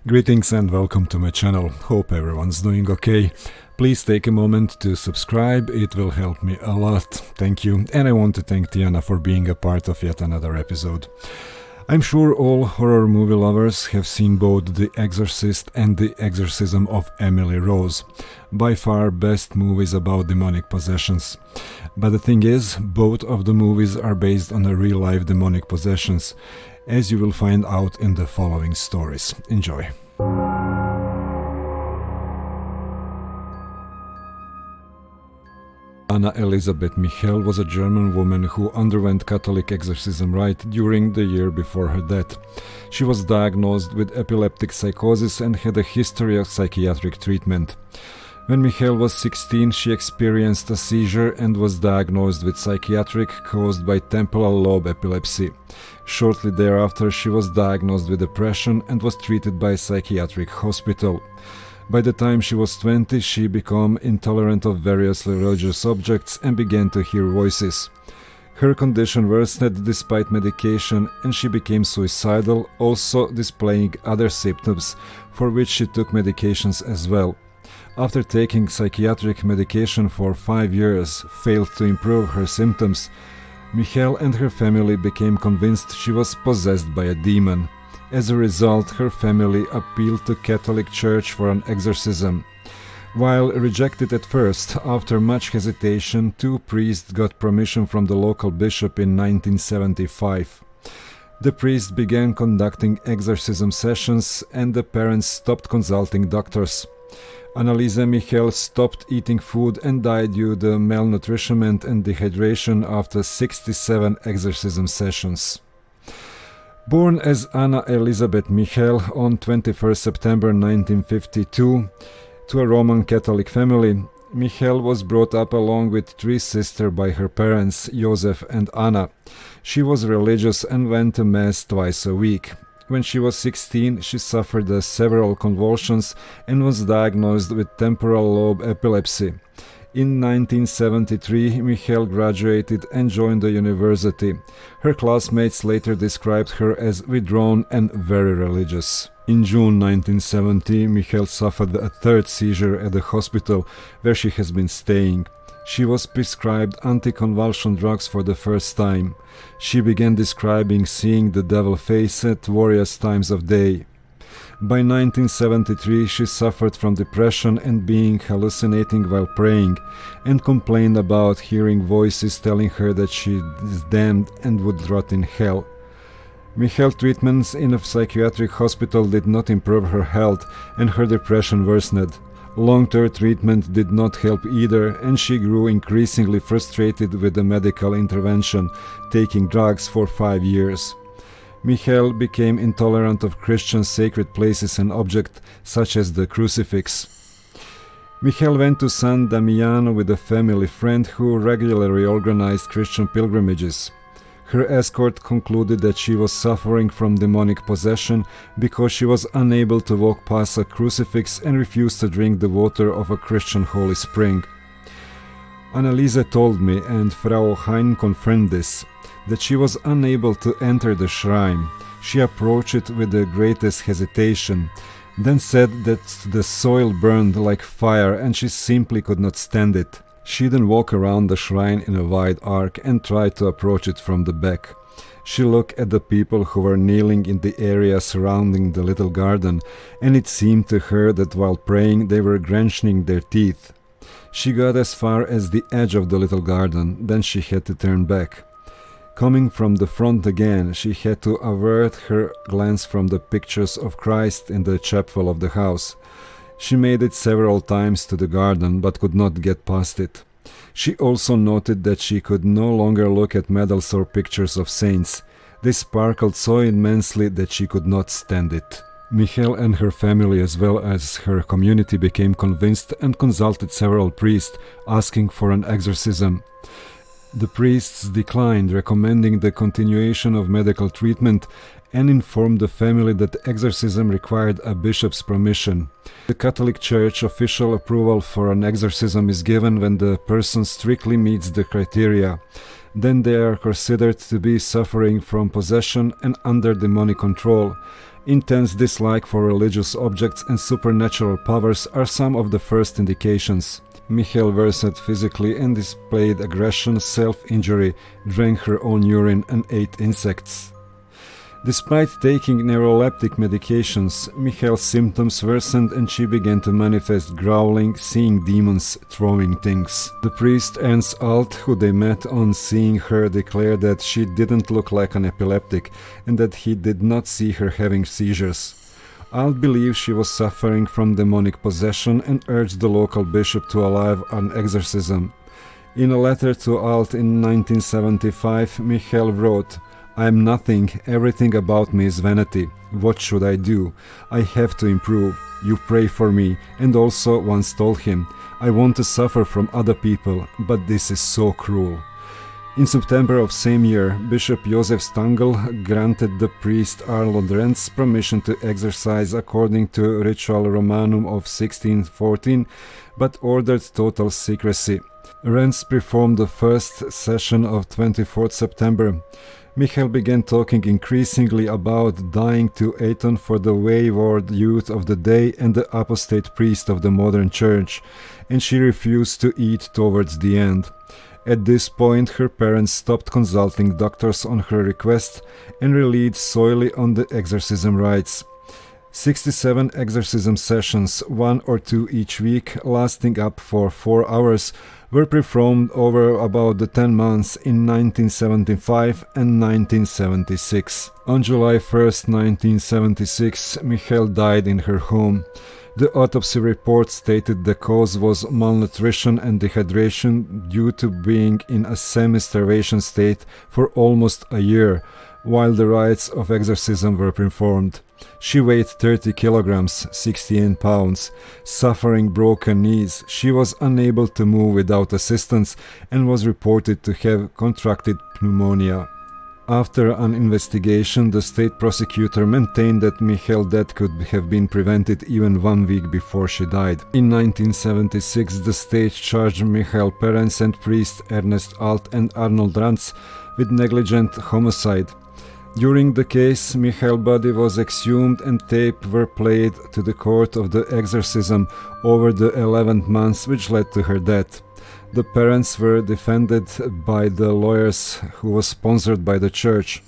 Greetings and welcome to my channel. Hope everyone's doing okay. Please take a moment to subscribe, it will help me a lot. Thank you. And I want to thank Tiana for being a part of yet another episode. I'm sure all horror movie lovers have seen both The Exorcist and The Exorcism of Emily Rose. By far best movies about demonic possessions. But the thing is, both of the movies are based on a real-life demonic possessions, as you will find out in the following stories. Enjoy. Anna Elisabeth Michel was a German woman who underwent Catholic exorcism rite during the year before her death. She was diagnosed with epileptic psychosis and had a history of psychiatric treatment. When Michel was 16, she experienced a seizure and was diagnosed with psychiatric caused by temporal lobe epilepsy. Shortly thereafter, she was diagnosed with depression and was treated by a psychiatric hospital. By the time she was 20, she became intolerant of various religious objects and began to hear voices. Her condition worsened despite medication and she became suicidal, also displaying other symptoms for which she took medications as well. After taking psychiatric medication for 5 years, failed to improve her symptoms, Michel and her family became convinced she was possessed by a demon. As a result, her family appealed to Catholic Church for an exorcism. While rejected at first, after much hesitation, 2 priests got permission from the local bishop in 1975. The priest began conducting exorcism sessions and the parents stopped consulting doctors. Anneliese Michel stopped eating food and died due to malnutrition and dehydration after 67 exorcism sessions. Born as Anna Elisabeth Michel on 21 September 1952 to a Roman Catholic family, Michel was brought up along with 3 sisters by her parents, Joseph and Anna. She was religious and went to Mass twice a week. When she was 16, she suffered several convulsions and was diagnosed with temporal lobe epilepsy. In 1973, Michel graduated and joined the university. Her classmates later described her as withdrawn and very religious. In June 1970, Michel suffered a 3rd seizure at the hospital where she has been staying. She was prescribed anticonvulsion drugs for the first time. She began describing seeing the devil face at various times of day. By 1973, she suffered from depression and being hallucinating while praying, and complained about hearing voices telling her that she is damned and would rot in hell. Michel's treatments in a psychiatric hospital did not improve her health, and her depression worsened. Long-term treatment did not help either, and she grew increasingly frustrated with the medical intervention, taking drugs for 5 years. Michel became intolerant of Christian sacred places and objects such as the crucifix. Michel went to San Damiano with a family friend who regularly organized Christian pilgrimages. Her escort concluded that she was suffering from demonic possession because she was unable to walk past a crucifix and refused to drink the water of a Christian holy spring. Anneliese told me, and Frau Hein confirmed this, that she was unable to enter the shrine. She approached it with the greatest hesitation, then said that the soil burned like fire and she simply could not stand it. She then walked around the shrine in a wide arc and tried to approach it from the back. She looked at the people who were kneeling in the area surrounding the little garden, and it seemed to her that while praying they were grinding their teeth. She got as far as the edge of the little garden, then she had to turn back. Coming from the front again, she had to avert her glance from the pictures of Christ in the chapel of the house. She made it several times to the garden, but could not get past it. She also noted that she could no longer look at medals or pictures of saints. They sparkled so immensely that she could not stand it. Michel and her family as well as her community became convinced and consulted several priests, asking for an exorcism. The priests declined, recommending the continuation of medical treatment, and informed the family that exorcism required a bishop's permission. The Catholic Church official approval for an exorcism is given when the person strictly meets the criteria. then they are considered to be suffering from possession and under demonic control. Intense dislike for religious objects and supernatural powers are some of the first indications. Michael worsened physically and displayed aggression, self-injury, drank her own urine and ate insects. Despite taking neuroleptic medications, Michel's symptoms worsened and she began to manifest growling, seeing demons, throwing things. The priest Ernst Alt, who they met on seeing her, declared that she didn't look like an epileptic and that he did not see her having seizures. Alt believed she was suffering from demonic possession and urged the local bishop to allow an exorcism. In a letter to Alt in 1975, Michel wrote, "I am nothing, everything about me is vanity. What should I do? I have to improve. You pray for me," and also once told him, "I want to suffer from other people, but this is so cruel." In September of same year, Bishop Josef Stangl granted the priest Arnold Renz permission to exorcise according to Ritual Romanum of 1614, but ordered total secrecy. Renz performed the first session of 24th September. Michael began talking increasingly about dying to atone for the wayward youth of the day and the apostate priest of the modern church, and she refused to eat towards the end. At this point, her parents stopped consulting doctors on her request and relied solely on the exorcism rites. 67 exorcism sessions, 1 or 2 each week, lasting up for 4 hours, were performed over about the 10 months in 1975 and 1976. On July 1st, 1976, Michael died in her home. The autopsy report stated the cause was malnutrition and dehydration due to being in a semi-starvation state for almost a year, while the rites of exorcism were performed. She weighed 30 kilograms, 16 pounds, suffering broken knees. She was unable to move without assistance and was reported to have contracted pneumonia. After an investigation, the state prosecutor maintained that Michel's death could have been prevented even 1 week before she died. In 1976, the state charged Michel's parents and priest Ernest Alt and Arnold Rantz with negligent homicide. During the case, Michel's body was exhumed and tape were played to the court of the exorcism over the 11 months which led to her death. The parents were defended by the lawyers who was sponsored by the church.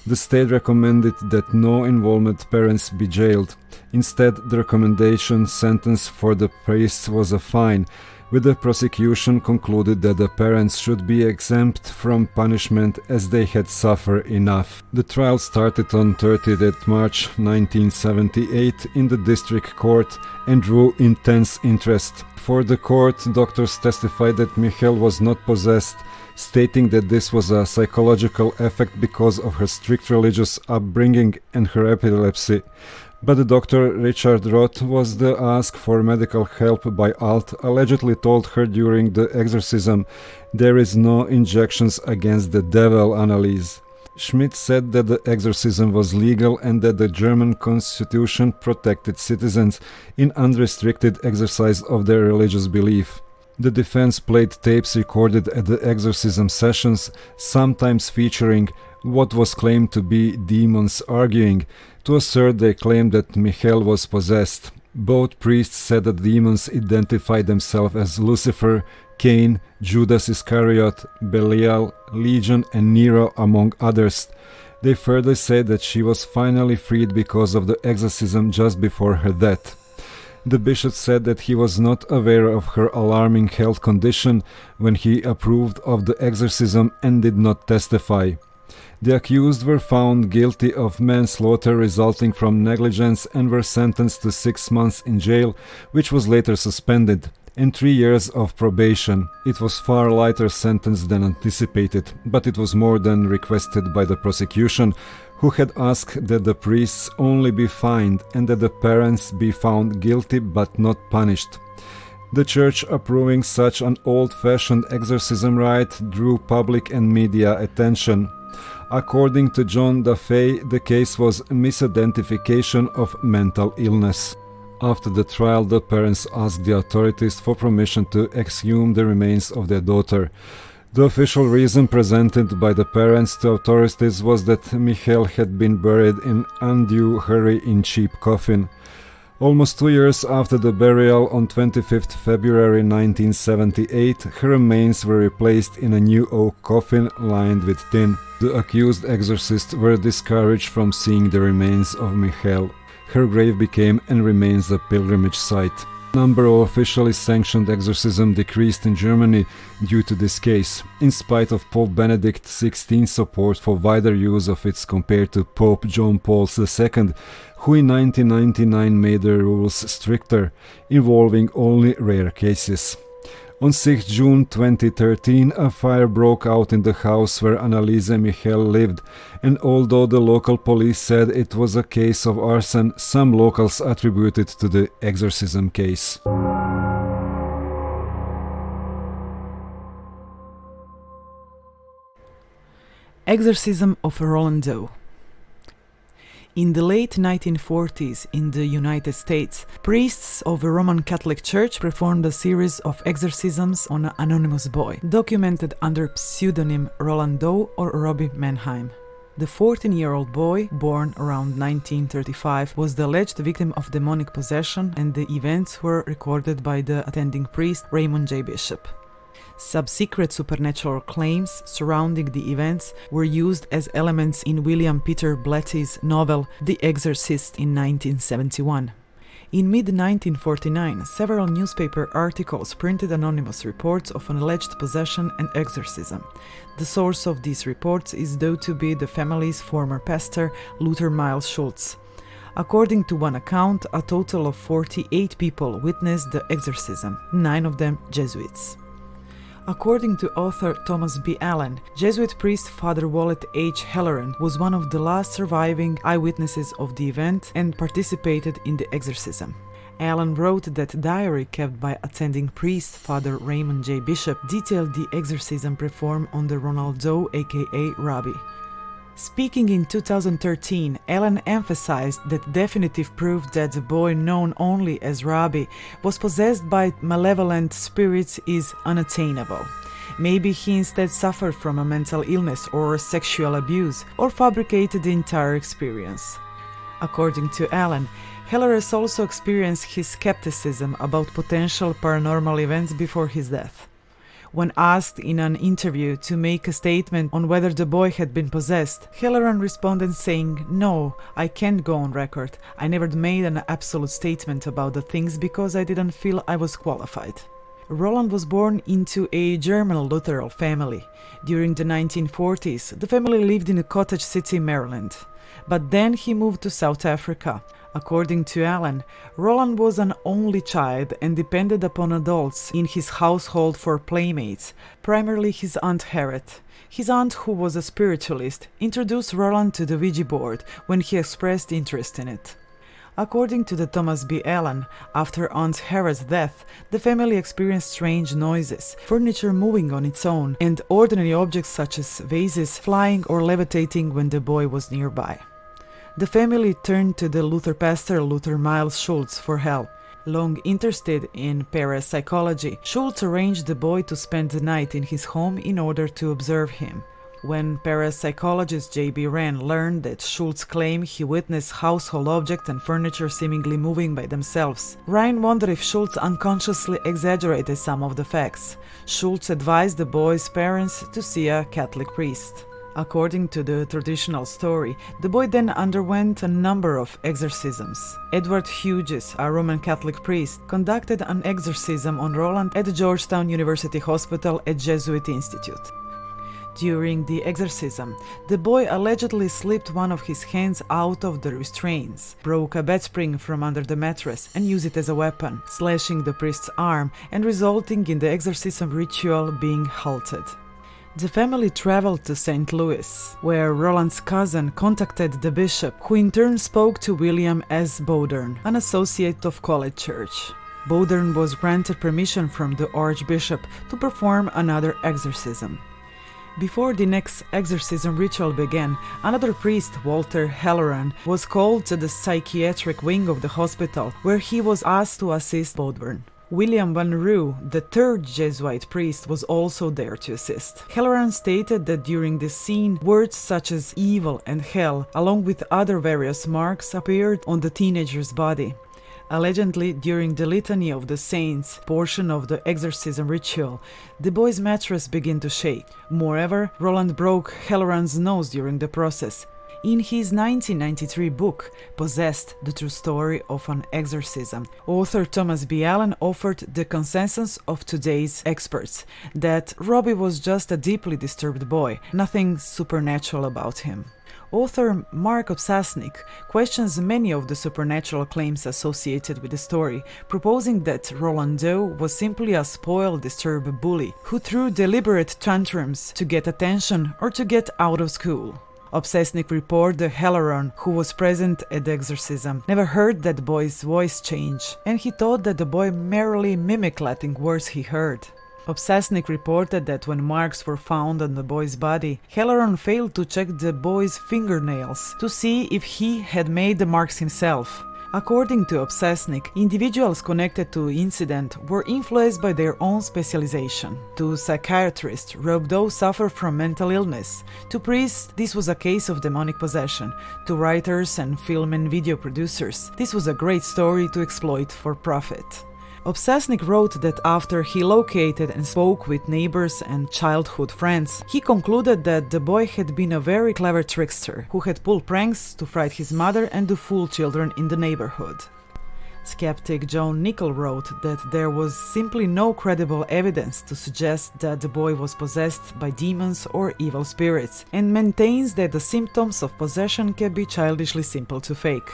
The state recommended that no involved parents be jailed. Instead, the recommendation sentence for the priests was a fine, with the prosecution concluded that the parents should be exempt from punishment as they had suffered enough. The trial started on 30th March 1978 in the district court and drew intense interest. For the court, doctors testified that Michel was not possessed, stating that this was a psychological effect because of her strict religious upbringing and her epilepsy. But the doctor Richard Roth was the asked for medical help by Alt, allegedly told her during the exorcism, "There is no injections against the devil, Anneliese." Schmidt said that the exorcism was legal and that the German constitution protected citizens in unrestricted exercise of their religious belief. The defense played tapes recorded at the exorcism sessions, sometimes featuring what was claimed to be demons arguing, to assert they claimed that Michel was possessed. Both priests said that demons identified themselves as Lucifer, Cain, Judas Iscariot, Belial, Legion and Nero among others. They further said that she was finally freed because of the exorcism just before her death. The bishop said that he was not aware of her alarming health condition when he approved of the exorcism and did not testify. The accused were found guilty of manslaughter resulting from negligence and were sentenced to 6 months in jail, which was later suspended, and 3 years of probation. It was far lighter sentence than anticipated, but it was more than requested by the prosecution, who had asked that the priests only be fined and that the parents be found guilty but not punished. The church approving such an old-fashioned exorcism rite drew public and media attention. According to John Duffy, the case was misidentification of mental illness. After the trial, the parents asked the authorities for permission to exhume the remains of their daughter. The official reason presented by the parents to authorities was that Michael had been buried in undue hurry in cheap coffin. Almost 2 years after the burial on 25th February 1978, her remains were replaced in a new oak coffin lined with tin. The accused exorcists were discouraged from seeing the remains of Michael. Her grave became and remains a pilgrimage site. The number of officially sanctioned exorcism decreased in Germany due to this case, in spite of Pope Benedict XVI's support for wider use of it compared to Pope John Paul II, who in 1999 made the rules stricter, involving only rare cases. On 6 June 2013, a fire broke out in the house where Anneliese Michael lived, and although the local police said it was a case of arson, some locals attributed it to the exorcism case. Exorcism of Roland Doe. In the late 1940s in the United States, priests of the Roman Catholic Church performed a series of exorcisms on an anonymous boy, documented under pseudonym Roland Doe or Robbie Mannheim. The 14-year-old boy, born around 1935, was the alleged victim of demonic possession, and the events were recorded by the attending priest Raymond J. Bishop. Subsequent supernatural claims surrounding the events were used as elements in William Peter Blatty's novel The Exorcist in 1971. In mid-1949, several newspaper articles printed anonymous reports of an alleged possession and exorcism. The source of these reports is thought to be the family's former pastor, Luther Miles Schultz. According to one account, a total of 48 people witnessed the exorcism, 9 of them Jesuits. According to author Thomas B. Allen, Jesuit priest Father Wallet H. Halloran was one of the last surviving eyewitnesses of the event and participated in the exorcism. Allen wrote that diary kept by attending priest Father Raymond J. Bishop detailed the exorcism performed on the Ronald Doe aka Robbie. Speaking in 2013, Allen emphasized that definitive proof that the boy known only as Robbie was possessed by malevolent spirits is unattainable. Maybe he instead suffered from a mental illness or sexual abuse, or fabricated the entire experience. According to Allen, Heller has also experienced his skepticism about potential paranormal events before his death. When asked in an interview to make a statement on whether the boy had been possessed, Halloran responded saying, "No, I can't go on record. I never made an absolute statement about the things because I didn't feel I was qualified." Roland was born into a German Lutheran family. During the 1940s, the family lived in Cottage City, Maryland. But then he moved to South Africa. According to Allen, Roland was an only child and depended upon adults in his household for playmates, primarily his Aunt Harriet. His aunt, who was a spiritualist, introduced Roland to the Ouija board when he expressed interest in it. According to the Thomas B. Allen, after Aunt Harriet's death, the family experienced strange noises, furniture moving on its own, and ordinary objects such as vases flying or levitating when the boy was nearby. The family turned to the Luther pastor Luther Miles Schultz for help. Long interested in parapsychology, Schultz arranged the boy to spend the night in his home in order to observe him. When parapsychologist J.B. Wren learned that Schultz claimed he witnessed household objects and furniture seemingly moving by themselves, Wren wondered if Schultz unconsciously exaggerated some of the facts. Schultz advised the boy's parents to see a Catholic priest. According to the traditional story, the boy then underwent a number of exorcisms. Edward Hughes, a Roman Catholic priest, conducted an exorcism on Roland at the Georgetown University Hospital at Jesuit Institute. During the exorcism, the boy allegedly slipped one of his hands out of the restraints, broke a bed spring from under the mattress, and used it as a weapon, slashing the priest's arm and resulting in the exorcism ritual being halted. The family traveled to St. Louis, where Roland's cousin contacted the bishop, who in turn spoke to William S. Bowdern, an associate of College Church. Bowdern was granted permission from the archbishop to perform another exorcism. Before the next exorcism ritual began, another priest, Walter Halloran, was called to the psychiatric wing of the hospital, where he was asked to assist Bowdern. William Van Roo, the third Jesuit priest, was also there to assist. Halloran stated that during this scene, words such as evil and hell, along with other various marks, appeared on the teenager's body. Allegedly, during the Litany of the Saints portion of the exorcism ritual, the boy's mattress began to shake. Moreover, Roland broke Halloran's nose during the process. In his 1993 book, Possessed, The True Story of an Exorcism, author Thomas B. Allen offered the consensus of today's experts that Robbie was just a deeply disturbed boy, nothing supernatural about him. Author Mark Obsasnik questions many of the supernatural claims associated with the story, proposing that Roland Doe was simply a spoiled, disturbed bully who threw deliberate tantrums to get attention or to get out of school. Obsesnik reported that Halloran, who was present at the exorcism, never heard that boy's voice change, and he thought that the boy merely mimicked Latin words he heard. Obsesnik reported that when marks were found on the boy's body, Halloran failed to check the boy's fingernails to see if he had made the marks himself. According to Obsesnik, individuals connected to the incident were influenced by their own specialization. To psychiatrists, Rob Doe suffered from mental illness. To priests, this was a case of demonic possession. To writers and film and video producers, this was a great story to exploit for profit. Obsesnik wrote that after he located and spoke with neighbors and childhood friends, he concluded that the boy had been a very clever trickster who had pulled pranks to frighten his mother and to fool children in the neighborhood. Skeptic John Nickel wrote that there was simply no credible evidence to suggest that the boy was possessed by demons or evil spirits, and maintains that the symptoms of possession can be childishly simple to fake.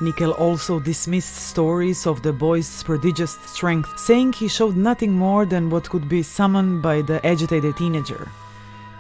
Nickel also dismissed stories of the boy's prodigious strength, saying he showed nothing more than what could be summoned by the agitated teenager.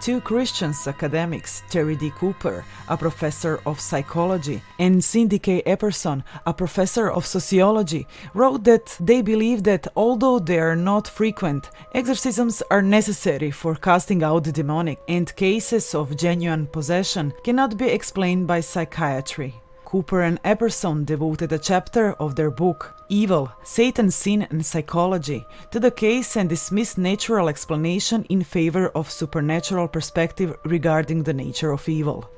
Two Christian academics, Terry D. Cooper, a professor of psychology, and Cindy K. Epperson, a professor of sociology, wrote that they believe that although they are not frequent, exorcisms are necessary for casting out the demonic, and cases of genuine possession cannot be explained by psychiatry. Cooper and Epperson devoted a chapter of their book, Evil, Satan, Sin and Psychology, to the case and dismissed natural explanation in favor of supernatural perspective regarding the nature of evil.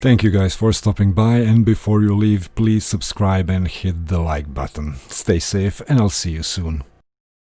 Thank you guys for stopping by, and before you leave, please subscribe and hit the like button. Stay safe, and I'll see you soon.